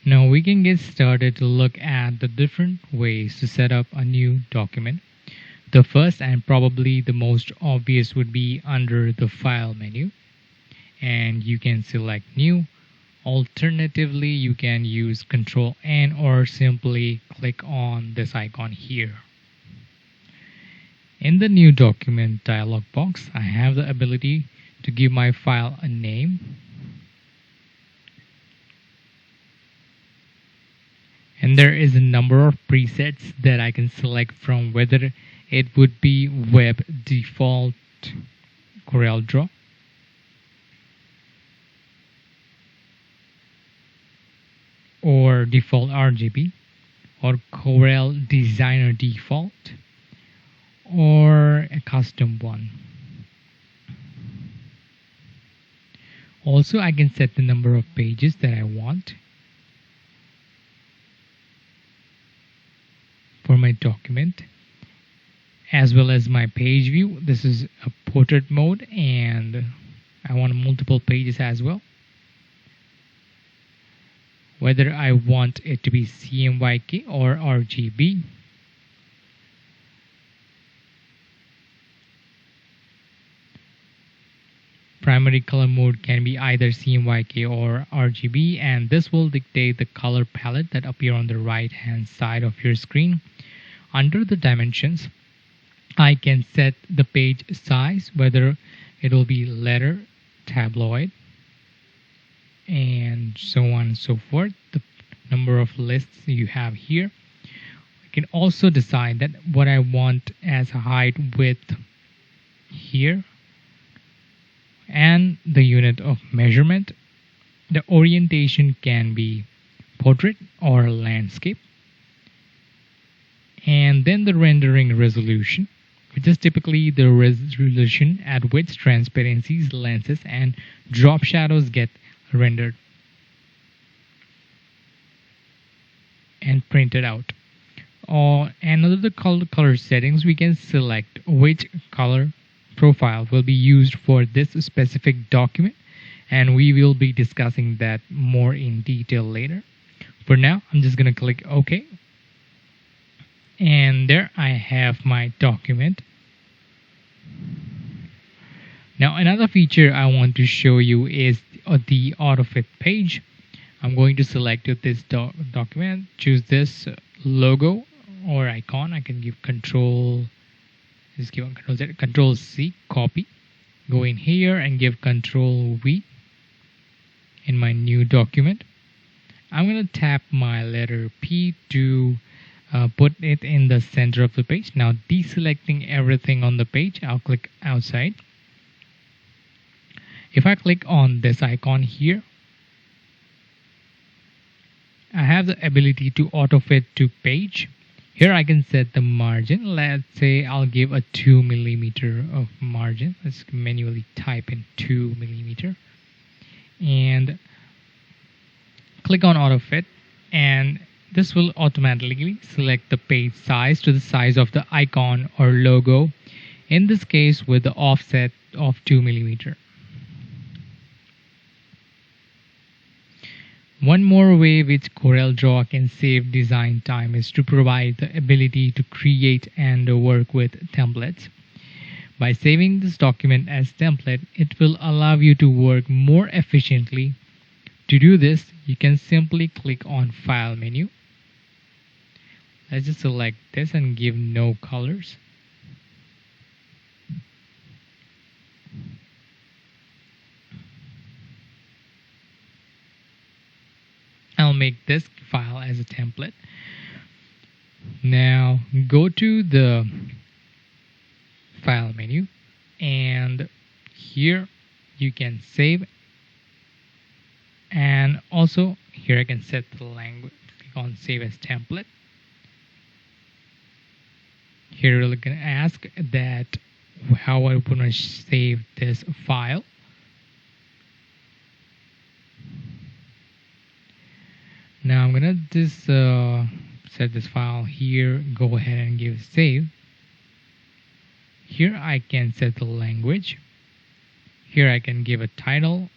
Now we can get started to look at the different ways to set up a new document. The first and probably the most obvious would be under the File menu, and you can select New. Alternatively, you can use Control N or simply click on this icon here. In the New Document dialog box, I have the ability to give my file a name. And there is a number of presets that I can select from, whether it would be web default CorelDRAW, or default RGB, or Corel Designer default, or a custom one. Also, I can set the number of pages that I want for my document, as well as my page view. This is a portrait mode, and I want multiple pages as well. Whether I want it to be CMYK or RGB. Primary color mode can be either CMYK or RGB, and this will dictate the color palette that appear on the right hand side of your screen. Under the dimensions, I can set the page size, whether it will be letter, tabloid, and so on and so forth. The number of lists you have here. I can also decide that what I want as a height, width here, and the unit of measurement. The orientation can be portrait or landscape. And then the rendering resolution, which is typically the resolution at which transparencies, lenses, and drop shadows get rendered and printed out. And under the color settings, we can select which color profile will be used for this specific document, and we will be discussing that more in detail later. For now, I'm just going to click OK. And there I have my document. Now another feature I want to show you is the autofit page. I'm going to select this document, choose this logo or icon. I can give Control Z, Control C, copy. Go in here and give Control V in my new document. I'm going to tap my letter P to put it in the center of the page. Now deselecting everything on the page, I'll click outside. If I click on this icon here, I have the ability to auto-fit to page. Here I can set the margin. Let's say I'll give a 2 millimeter of margin. Let's manually type in 2 millimeter and click on auto-fit, and this will automatically select the page size to the size of the icon or logo, in this case with the offset of 2 millimeter. One more way which CorelDRAW can save design time is to provide the ability to create and work with templates. By saving this document as template, it will allow you to work more efficiently. To do this, you can simply click on File menu. Let's just select this and give no colors. I'll make this file as a template. Now go to the File menu, and here you can save, and also here I can set the language. Click on Save as Template. Here we're going to ask that how I want to save this file. Now I'm gonna just set this file here, go ahead and give save. Here I can set the language. Here I can give a title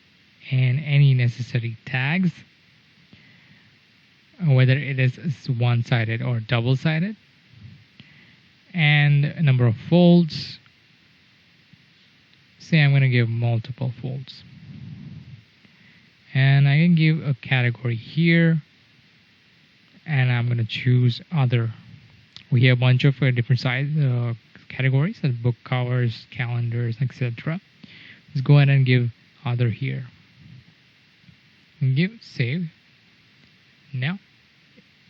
and any necessary tags. whether it is one-sided or double-sided, and a number of folds. Say I'm going to give multiple folds, and I can give a category here, and I'm going to choose other. We have a bunch of different size categories, like book covers, calendars, etc. Let's go ahead and give other here and give save. Now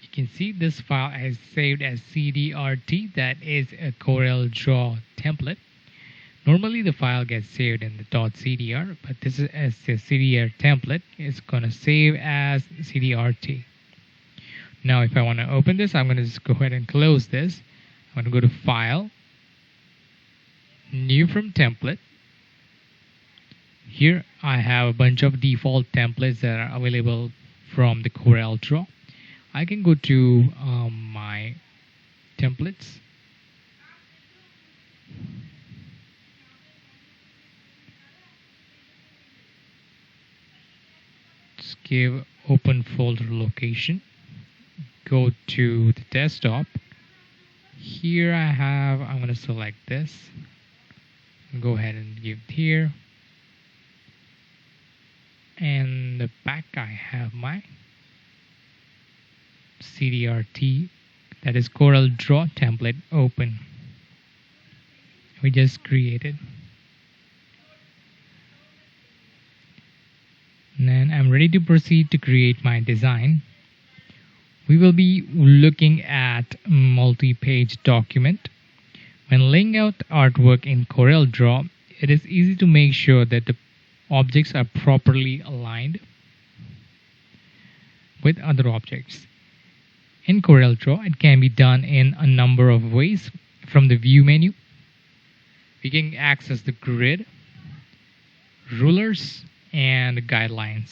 you can see this file is saved as CDRT, that is a CorelDRAW template. Normally the file gets saved in the .cdr, but this is as a CDR template. It's going to save as CDRT. Now if I want to open this, I'm going to just go ahead and close this. I'm going to go to File, New from Template. Here I have a bunch of default templates that are available from the CorelDRAW. I can go to my templates. Just give open folder location. Go to the desktop. Here I'm going to select this. Go ahead and give it here. And the back I have my CDRT, that is CorelDRAW template, open. We just created. And then I'm ready to proceed to create my design. We will be looking at multi-page document. When laying out artwork in CorelDRAW, it is easy to make sure that the objects are properly aligned with other objects. In CorelDRAW, it can be done in a number of ways. From the View menu, we can access the grid, rulers, and guidelines.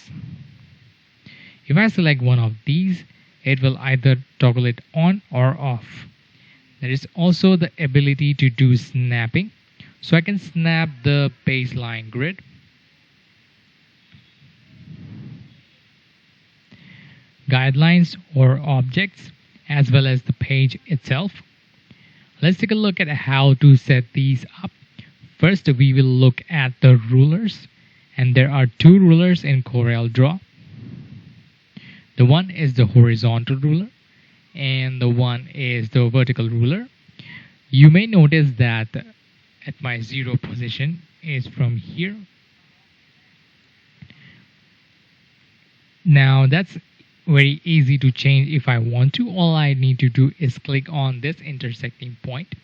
If I select one of these, it will either toggle it on or off. There is also the ability to do snapping, so I can snap the baseline grid. Guidelines or objects, as well as the page itself. Let's take a look at how to set these up. First, we will look at the rulers, and there are two rulers in CorelDRAW. The one is the horizontal ruler, and the one is the vertical ruler. You may notice that at my 0 position is from here. Now that's very easy to change if I want to. All I need to do is click on this intersecting point,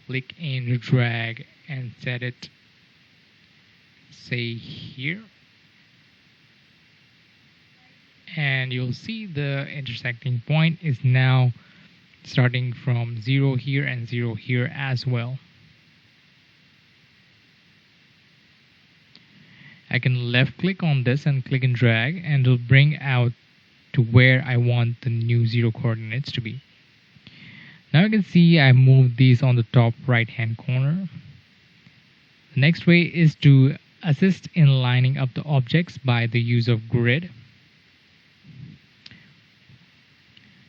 click and drag and set it, say here, and you'll see the intersecting point is now starting from 0 here and 0 here as well. I can left click on this and click and drag, and it'll bring out to where I want the new 0 coordinates to be. Now you can see I moved these on the top right hand corner. The next way is to assist in lining up the objects by the use of grid.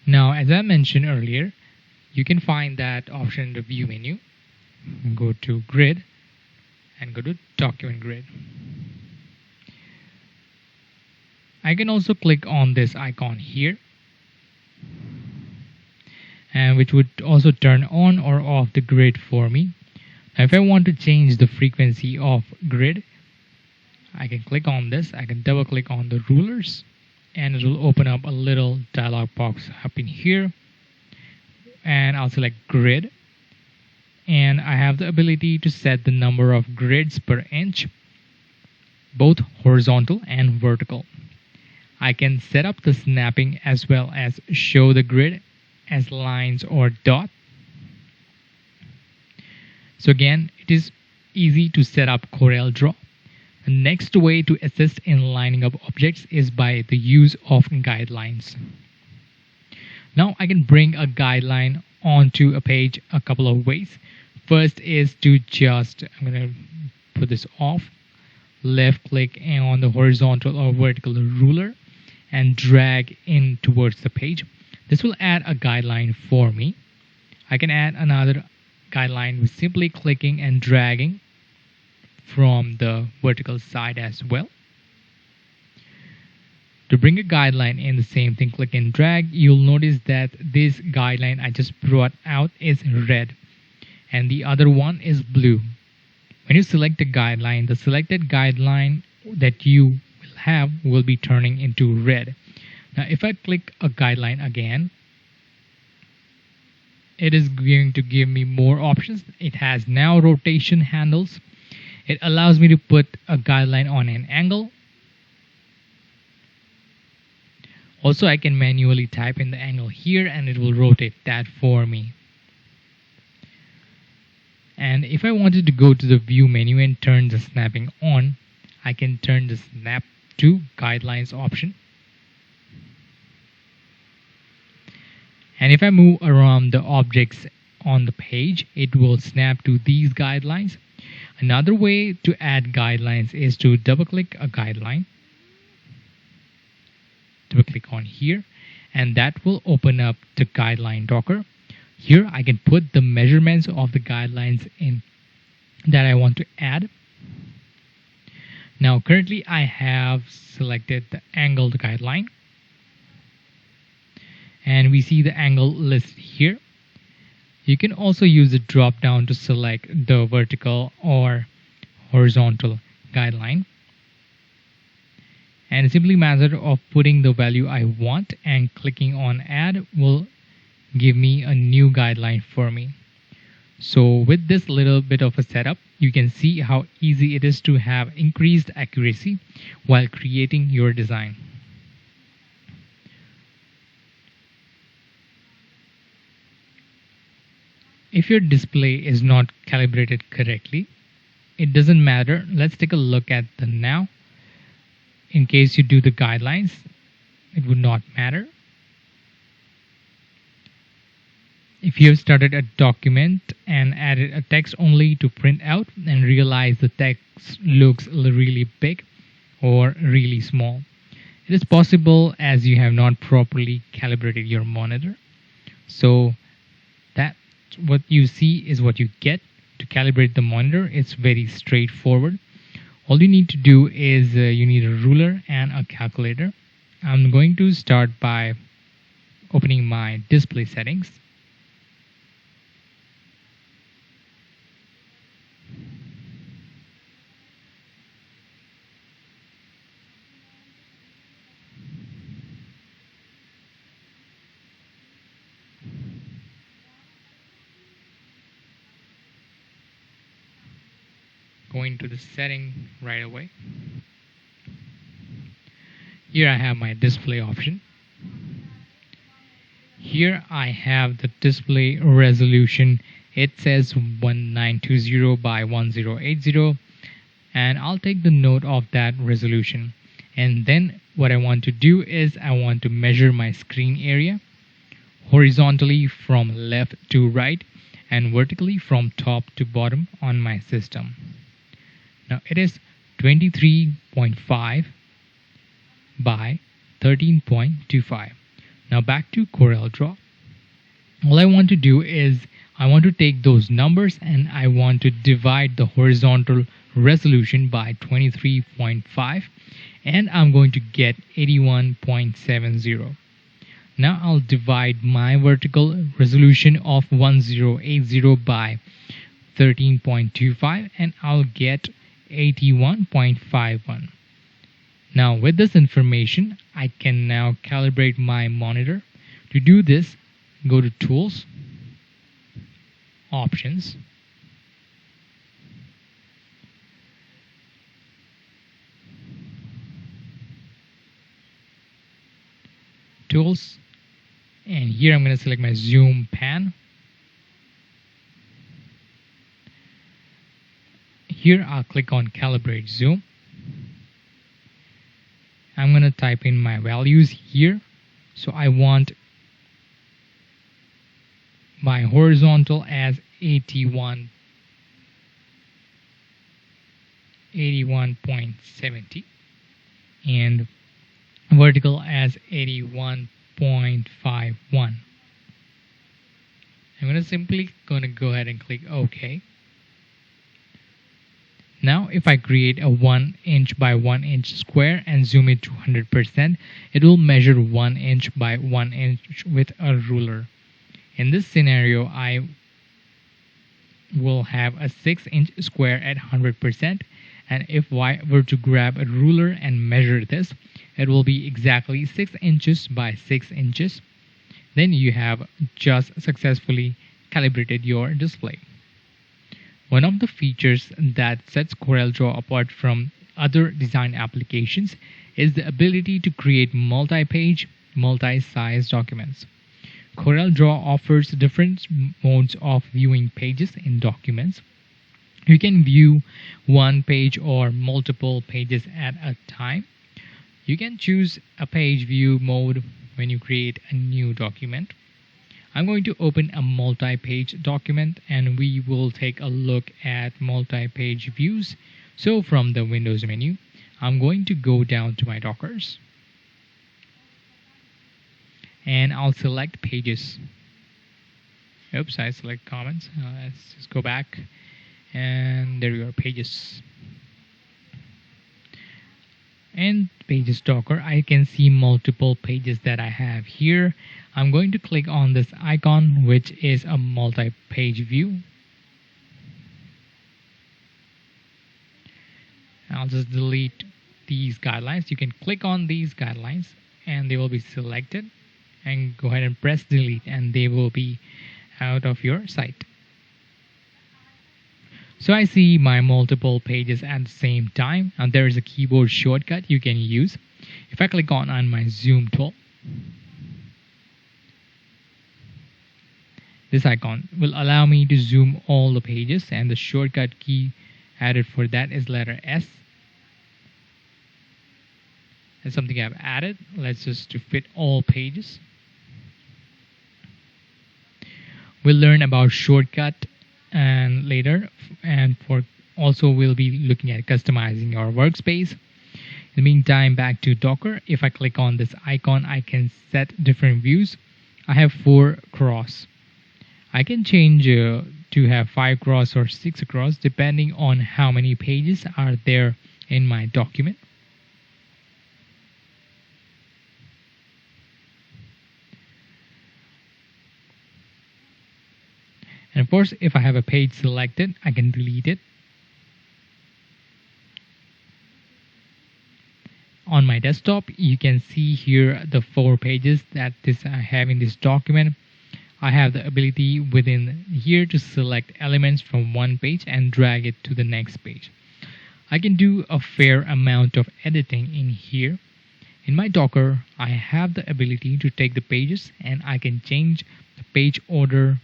Now, as I mentioned earlier, you can find that option in the View menu. Go to Grid and go to Document Grid. I can also click on this icon here, and which would also turn on or off the grid for me. Now, if I want to change the frequency of grid, I can click on this. I can double click on the rulers, and it will open up a little dialog box up in here, and I'll select grid, and I have the ability to set the number of grids per inch, both horizontal and vertical. I can set up the snapping as well as show the grid as lines or dot. So again, it is easy to set up CorelDRAW. The next way to assist in lining up objects is by the use of guidelines. Now I can bring a guideline onto a page a couple of ways. First is to I'm going to put this off, left click on the horizontal or vertical ruler, and drag in towards the page. This will add a guideline for me. I can add another guideline with simply clicking and dragging from the vertical side as well. To bring a guideline in, the same thing, click and drag. You'll notice that this guideline I just brought out is red and the other one is blue. When you select a guideline, the selected guideline that you will have will be turning into red. Now if I click a guideline again, it is going to give me more options. It has now rotation handles. It allows me to put a guideline on an angle. Also, I can manually type in the angle here and it will rotate that for me. And if I wanted to go to the view menu and turn the snapping on, I can turn the snap to guidelines option. And if I move around the objects on the page, it will snap to these guidelines. Another way to add guidelines is to double click a guideline. Double click on here and that will open up the guideline docker. Here I can put the measurements of the guidelines in that I want to add. Now currently I have selected the angled guideline and we see the angle list here. You can also use the drop down to select the vertical or horizontal guideline. And it's simply a matter of putting the value I want and clicking on add will give me a new guideline for me. So with this little bit of a setup, you can see how easy it is to have increased accuracy while creating your design. If your display is not calibrated correctly, it doesn't matter. Let's take a look at the now. In case you do the guidelines, it would not matter. If you have started a document and added a text only to print out and realize the text looks really big or really small, it is possible as you have not properly calibrated your monitor. So that what you see is what you get. To calibrate the monitor, it's very straightforward. All you need to do is you need a ruler and a calculator. I'm going to start by opening my display settings. Going to the setting right away. Here I have my display option. Here I have the display resolution. It says 1920 by 1080 and I'll take the note of that resolution. And then what I want to do is I want to measure my screen area horizontally from left to right and vertically from top to bottom on my system. Now it is 23.5 by 13.25. Now back to CorelDRAW. All I want to do is I want to take those numbers and I want to divide the horizontal resolution by 23.5 and I'm going to get 81.70. Now I'll divide my vertical resolution of 1080 by 13.25 and I'll get 81.51. Now with this information, I can now calibrate my monitor. To do this, go to Tools, Options, Tools, and here I'm going to select my Zoom pan. Here I'll click on Calibrate Zoom. I'm going to type in my values here. So I want my horizontal as 81.70 and vertical as 81.51. I'm simply going to go ahead and click OK. Now if I create a 1 inch by 1 inch square and zoom it to 100%, it will measure 1 inch by 1 inch with a ruler. In this scenario, I will have a 6-inch square at 100%, and if I were to grab a ruler and measure this, it will be exactly 6 inches by 6 inches. Then you have just successfully calibrated your display. One of the features that sets CorelDRAW apart from other design applications is the ability to create multi-page, multi-size documents. CorelDRAW offers different modes of viewing pages in documents. You can view one page or multiple pages at a time. You can choose a page view mode when you create a new document. I'm going to open a multi-page document and we will take a look at multi-page views. So from the Windows menu, I'm going to go down to my Dockers and I'll select pages. Oops, I select comments. Let's just go back and there you are, pages. And pages Docker, I can see multiple pages that I have here. I'm going to click on this icon, which is a multi-page view. I'll just delete these guidelines. You can click on these guidelines and they will be selected, and go ahead and press delete and they will be out of your sight. So I see my multiple pages at the same time, and there is a keyboard shortcut you can use. If I click on my zoom tool, this icon will allow me to zoom all the pages, and the shortcut key added for that is letter S. That's something I've added. Let's just to fit all pages. We'll learn about shortcut and later, and for also we'll be looking at customizing our workspace. In the meantime, back to Docker. If I click on this icon, I can set different views. I have 4 across. I can change to have 5 across or 6 across depending on how many pages are there in my document. And of course, if I have a page selected, I can delete it. On my desktop, you can see here the 4 pages that I have in this document. I have the ability within here to select elements from one page and drag it to the next page. I can do a fair amount of editing in here. In my Docker, I have the ability to take the pages and I can change the page order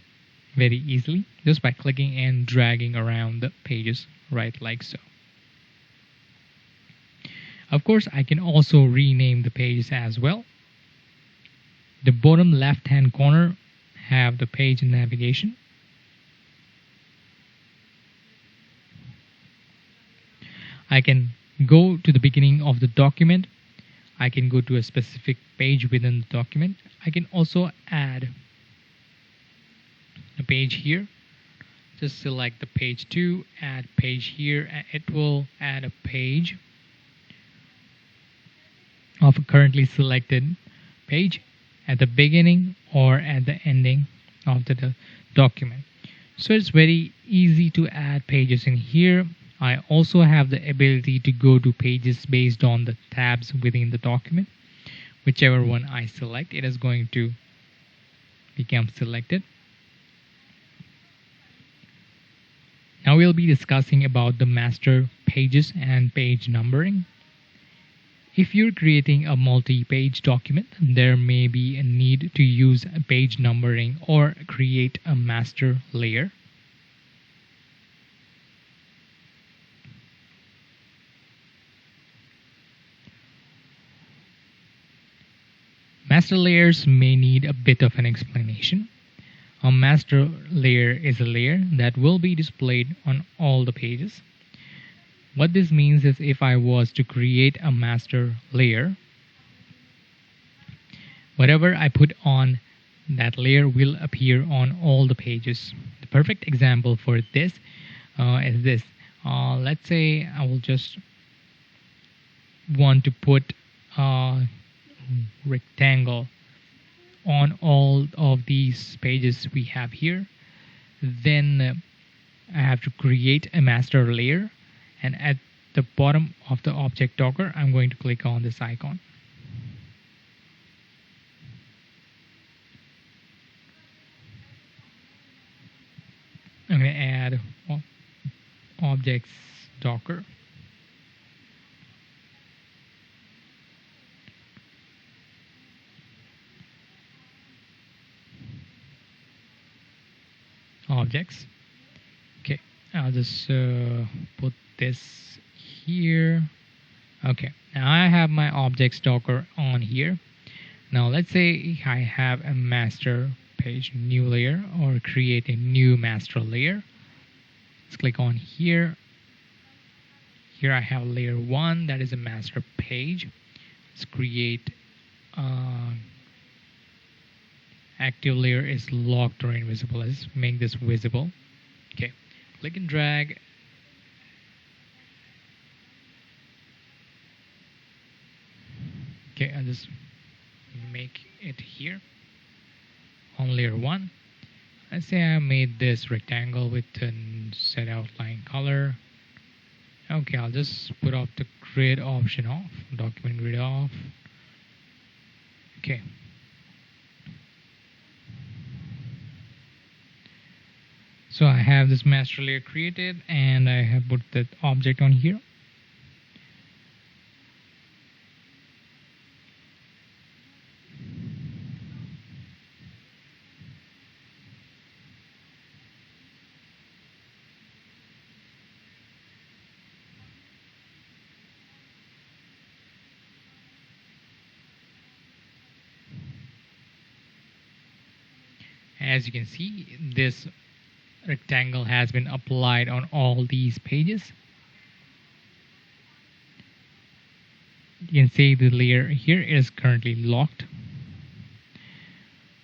very easily just by clicking and dragging around the pages, right like so. Of course, I can also rename the pages as well. The bottom left hand corner have the page navigation. I can go to the beginning of the document. I can go to a specific page within the document. I can also add a page here. Just select the page 2, add page here, and it will add a page of a currently selected page at the beginning or at the ending of the document. So it's very easy to add pages in here. I also have the ability to go to pages based on the tabs within the document. Whichever one I select, it is going to become selected. Now we'll be discussing about the master pages and page numbering. If you're creating a multi-page document, there may be a need to use page numbering or create a master layer. Master layers may need a bit of an explanation. A master layer is a layer that will be displayed on all the pages. What this means is if I was to create a master layer, whatever I put on that layer will appear on all the pages. The perfect example for this is this. Let's say I will just want to put a rectangle on all of these pages we have here. Then I have to create a master layer, and at the bottom of the object docker I'm going to click on this icon. I'm going to add objects docker. Objects. Okay, I'll just put this here. Okay, now I have my objects docker on here. Now let's say I have a master page, new layer, or create a new master layer. Let's click on here. Here I have layer 1, that is a master page. Let's create active layer is locked or invisible. Let's make this visible. Okay, click and drag. Okay, I'll just make it here on layer 1. Let's say I made this rectangle with a set outline color. Okay, I'll just put off the grid option off, document grid off. Okay. So I have this master layer created, and I have put that object on here. As you can see, this rectangle has been applied on all these pages. You can see the layer here is currently locked.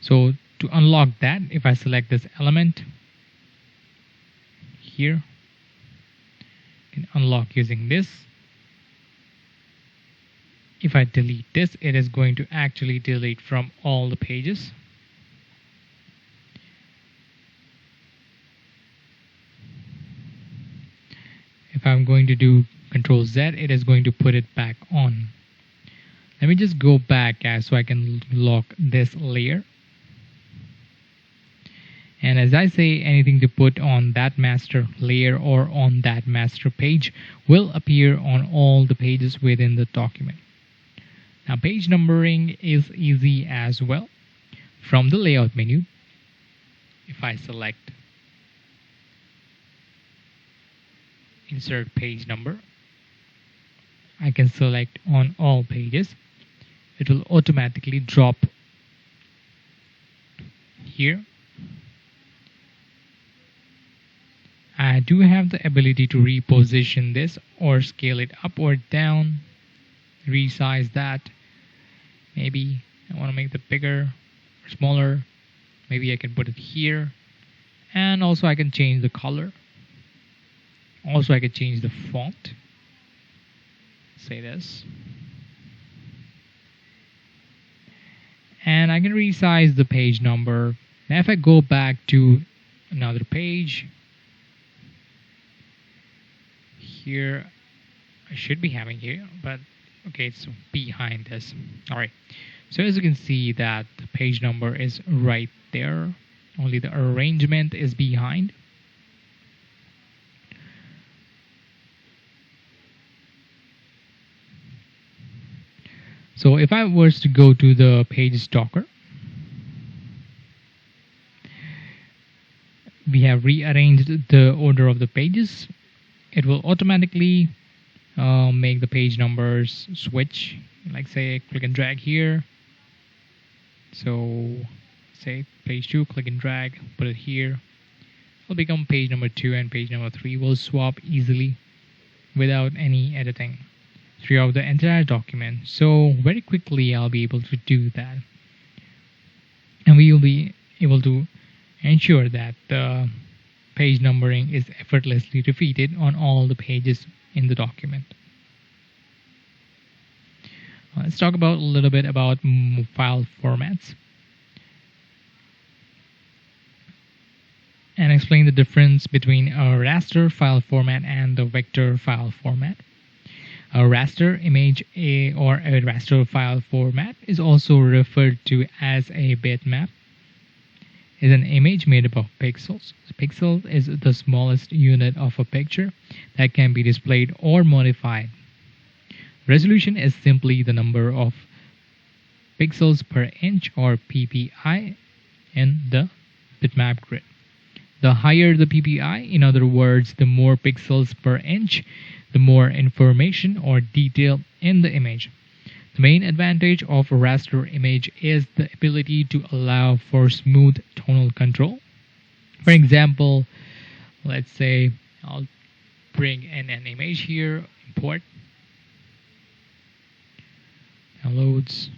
So to unlock that, if I select this element here, you can unlock using this. If I delete this, it is going to actually delete from all the pages. If I'm going to do Control Z, it is going to put it back on. Let me just go back so I can lock this layer. And as I say, anything to put on that master layer or on that master page will appear on all the pages within the document. Now page numbering is easy as well. From the layout menu, if I select insert page number, I can select on all pages. It will automatically drop here. I do have the ability to reposition this or scale it up or down, resize that. Maybe I want to make it bigger or smaller. Maybe I can put it here, and also I can change the color. Also, I could change the font. Say this. And I can resize the page number. Now if I go back to another page, here, I should be having here, but okay, it's behind this. Alright, so as you can see that the page number is right there. Only the arrangement is behind. So if I was to go to the pages docker, we have rearranged the order of the pages. It will automatically make the page numbers switch. Like say click and drag here. So say page 2, click and drag, put it here. It'll become page number 2, and page number 3 will swap easily without any editing throughout the entire document. So very quickly I'll be able to do that. and we will be able to ensure that the page numbering is effortlessly repeated on all the pages in the document. Let's talk about a little bit about file formats and explain the difference between a raster file format and the vector file format. A raster image or a raster file format is also referred to as a bitmap. Is an image made up of pixels. A pixel is the smallest unit of a picture that can be displayed or modified. Resolution is simply the number of pixels per inch or ppi in the bitmap grid. The higher the ppi, in other words, the more pixels per inch, the more information or detail in the image. The main advantage of a raster image is the ability to allow for smooth tonal control. For example, let's say I'll bring in an image here, import, downloads.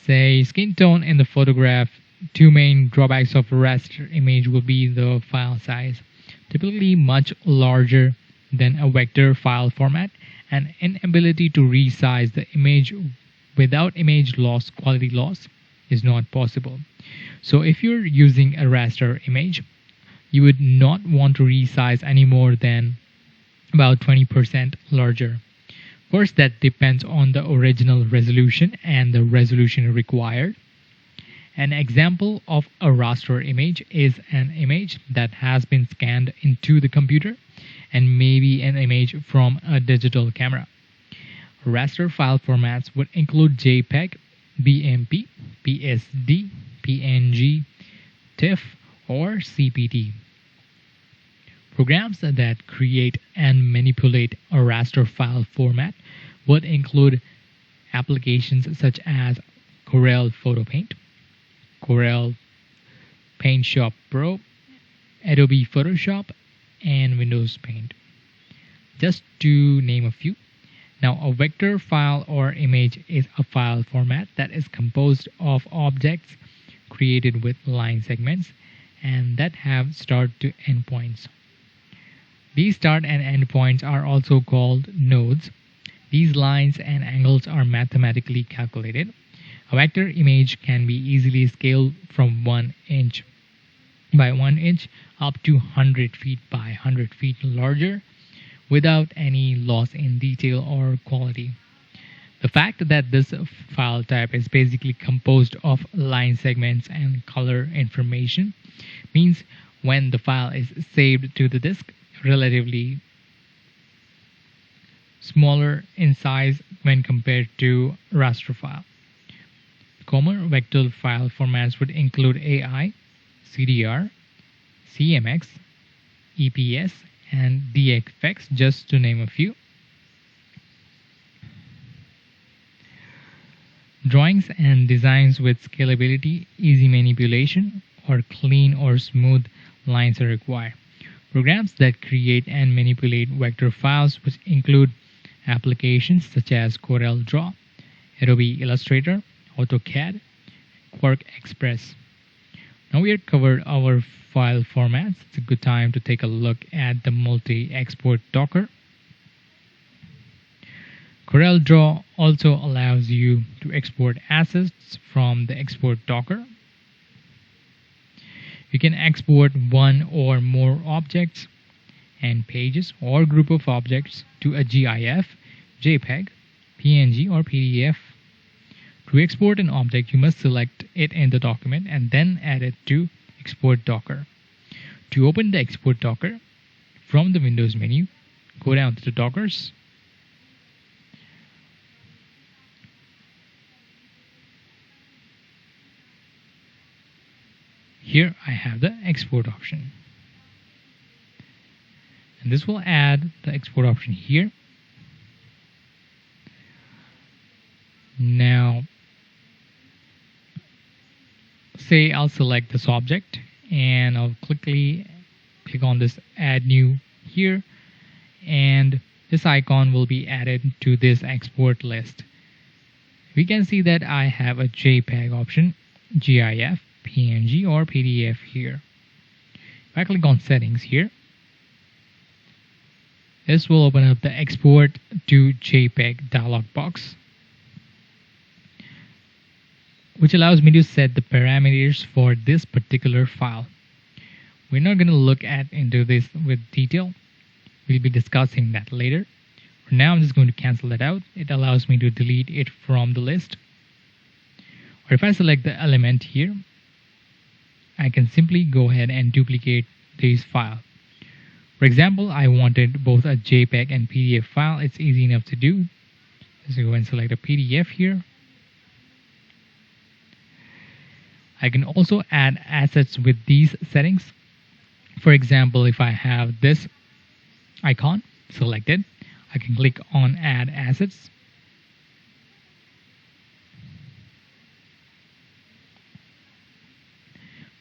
Say skin tone in the photograph. Two main drawbacks of a raster image will be the file size, typically much larger than a vector file format, and inability to resize the image without image loss, quality loss, is not possible. So if you're using a raster image, you would not want to resize any more than about 20% larger. Of course, that depends on the original resolution and the resolution required. An example of a raster image is an image that has been scanned into the computer and maybe an image from a digital camera. Raster file formats would include JPEG, BMP, PSD, PNG, TIFF, or CPT. Programs that create and manipulate a raster file format would include applications such as Corel Photo Paint, Corel Paint Shop Pro, Adobe Photoshop, and Windows Paint, just to name a few. Now, a vector file or image is a file format that is composed of objects created with line segments and that have start to end points. These start and end points are also called nodes. These lines and angles are mathematically calculated. A vector image can be easily scaled from 1 inch by 1 inch up to 100 feet by 100 feet larger without any loss in detail or quality. The fact that this file type is basically composed of line segments and color information means when the file is saved to the disk, relatively smaller in size when compared to raster file. Common vector file formats would include AI, CDR, CMX, EPS, and DXF, just to name a few. Drawings and designs with scalability, easy manipulation, or clean or smooth lines are required. Programs that create and manipulate vector files which include applications such as CorelDRAW, Adobe Illustrator, AutoCAD, Quark Express. Now we have covered our file formats. It's a good time to take a look at the multi-export Docker. CorelDRAW also allows you to export assets from the export Docker. You can export one or more objects and pages or group of objects to a GIF, JPEG, PNG, or PDF. To export an object, you must select it in the document and then add it to Export Docker. To open the Export Docker from the Windows menu, go down to the Dockers. Here I have the export option. And this will add the export option here. Now, say I'll select this object and I'll click on this add new here, and this icon will be added to this export list. We can see that I have a JPEG option, GIF, PNG, or PDF here. If I click on settings here, this will open up the export to JPEG dialog box, which allows me to set the parameters for this particular file. We're not going to look into this with detail. We'll be discussing that later. For now, I'm just going to cancel that out. It allows me to delete it from the list. Or if I select the element here, I can simply go ahead and duplicate this file. For example, I wanted both a JPEG and PDF file. It's easy enough to do. Just go and select a PDF here. I can also add assets with these settings. For example, if I have this icon selected, I can click on Add Assets.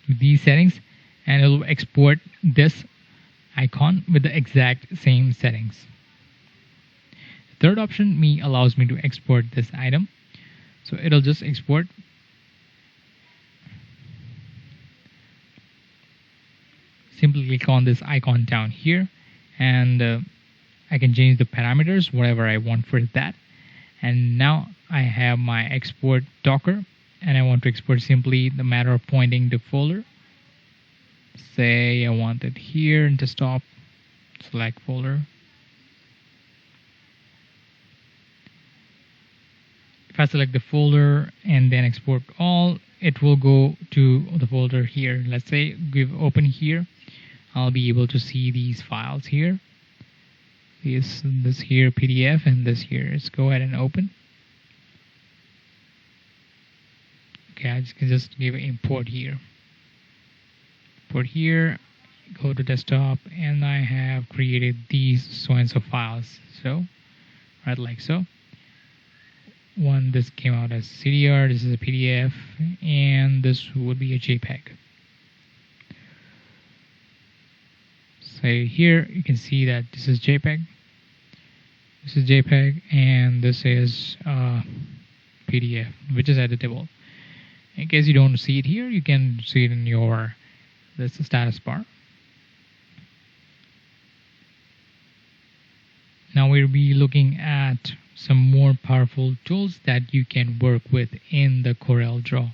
With these settings, and it will export this icon with the exact same settings. The third option allows me to export this item. So it'll just export. Simply click on this icon down here, and I can change the parameters, whatever I want for that. And now I have my export Docker, and I want to export simply the matter of pointing the folder. Say I want it here in desktop, select folder. If I select the folder and then export all, it will go to the folder here. Let's say give open here. I'll be able to see these files here. This here PDF and this here. Let's go ahead and open. Okay, I can just give an import here. Import here, go to desktop, and I have created these so and so files. So, right like so. This came out as CDR, this is a PDF, and this would be a JPEG. So here you can see that this is JPEG. This is JPEG, and this is PDF, which is editable. In case you don't see it here, you can see it in your status bar. Now we'll be looking at some more powerful tools that you can work with in the CorelDRAW.